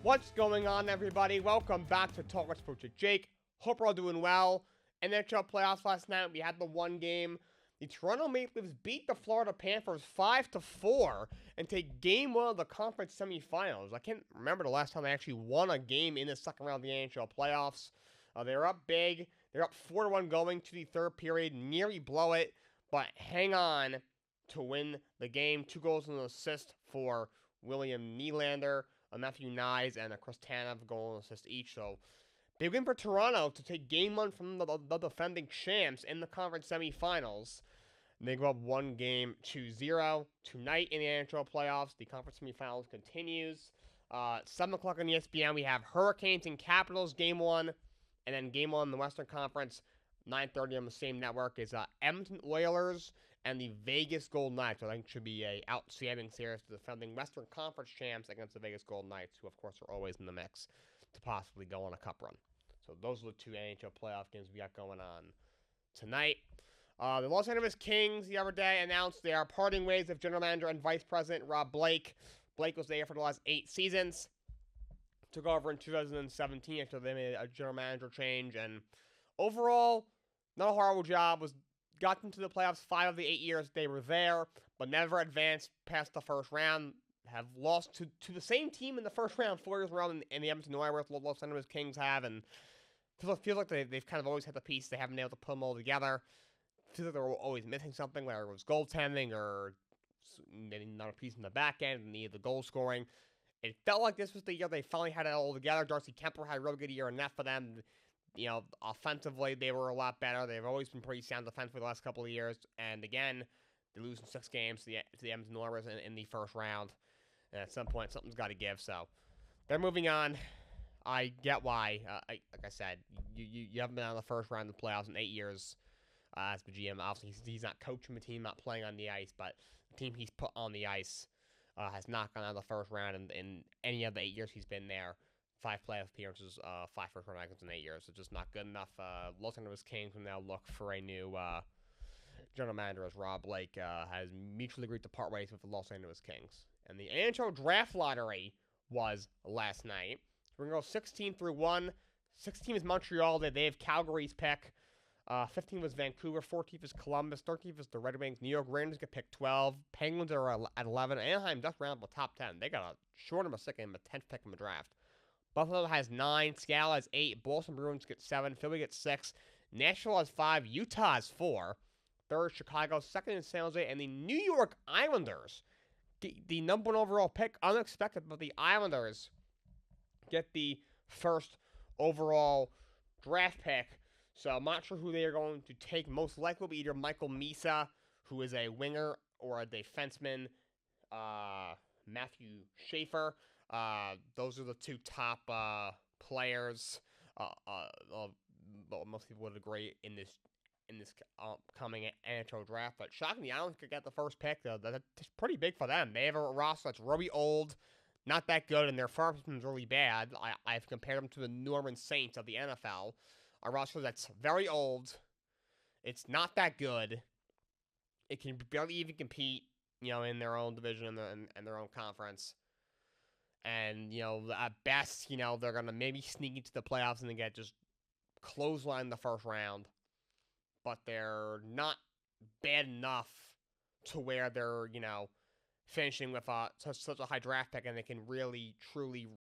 What's going on, everybody? Welcome back to Talk with Sports with Jake. Hope we're all doing well. NHL playoffs last night, we had the one game. The Toronto Maple Leafs beat the Florida Panthers 5-4 and take game one of the conference semifinals. I can't remember the last time they actually won a game in the second round of the NHL playoffs. They were up big. They're up 4-1 going to the third period, nearly blow it, but hang on to win the game. 2 goals and an assist for William Nylander, Matthew Nyes, and Chris Tanev goal and assist each. So big win for Toronto to take game one from the defending champs in the conference semifinals. And they go up 1-0 tonight in the NHL playoffs. The conference semifinals continues. 7 o'clock on ESPN, we have Hurricanes and Capitals game one. And then game one in the Western Conference, 9:30 on the same network, is Edmonton Oilers and the Vegas Golden Knights. I think should be a outstanding series to defending Western Conference champs against the Vegas Golden Knights, who of course are always in the mix to possibly go on a cup run. So those are the two NHL playoff games we got going on tonight. The Los Angeles Kings the other day announced they are parting ways with general manager and vice president Rob Blake. Blake was there for the last 8 seasons. Took over in 2017 after they made a general manager change, and overall, not a horrible job. Got into the playoffs 5 of the 8 years they were there, but never advanced past the first round. Have lost to the same team in the first round 4 years in a row in the Edmonton Oilers, Los Angeles Kings have, and feels like they've kind of always had the piece. They haven't been able to put them all together. Feels like they're always missing something, whether it was goaltending or maybe not a piece in the back end and the goal scoring. It felt like this was the year they finally had it all together. Darcy Kemper had a real good year, and that for them. You know, offensively, they were a lot better. They've always been pretty sound defensively the last couple of years. And again, they lose in 6 games to the Edmonton Oilers in the first round. And at some point, something's got to give. So they're moving on. I get why. Like I said, you haven't been out of the first round of the playoffs in 8 years as the GM. Obviously, he's not coaching the team, not playing on the ice, but the team he's put on the ice has not gone out of the first round in any of the 8 years he's been there. 5 playoff appearances, 5 first-round exits in 8 years. So just not good enough. Los Angeles Kings will now look for a new general manager, as Rob Blake has mutually agreed to part ways with the Los Angeles Kings. And the NHL draft lottery was last night. We're going to go 16 through 1. 16 is Montreal. They have Calgary's pick. 15 was Vancouver. 14th is Columbus. 13th is the Red Wings. New York Rangers get picked 12. Penguins are at 11. Anaheim just round up the top 10. They got a short of a second, a 10th pick in the draft. Buffalo has 9. Seattle has 8. Boston Bruins get 7. Philly gets 6. Nashville has 5. Utah has 4. Third, Chicago. Second is San Jose. And the New York Islanders, the number 1 overall pick, unexpected, but the Islanders get the first overall draft pick. So I'm not sure who they are going to take. Most likely will be either Michael Misa, who is a winger, or a defenseman, Matthew Schaefer. Those are the 2 top players. Most people would agree in this coming NHL draft. But shocking, the Islanders could get the first pick. That's pretty big for them. They have a roster that's really old, not that good, and their farm system's really bad. I've compared them to the New Orleans Saints of the NFL. A roster that's very old. It's not that good. It can barely even compete, in their own division and their own conference. And, at best, they're going to maybe sneak into the playoffs and then get just clothesline the first round. But they're not bad enough to where they're, finishing with such a high draft pick and they can really, truly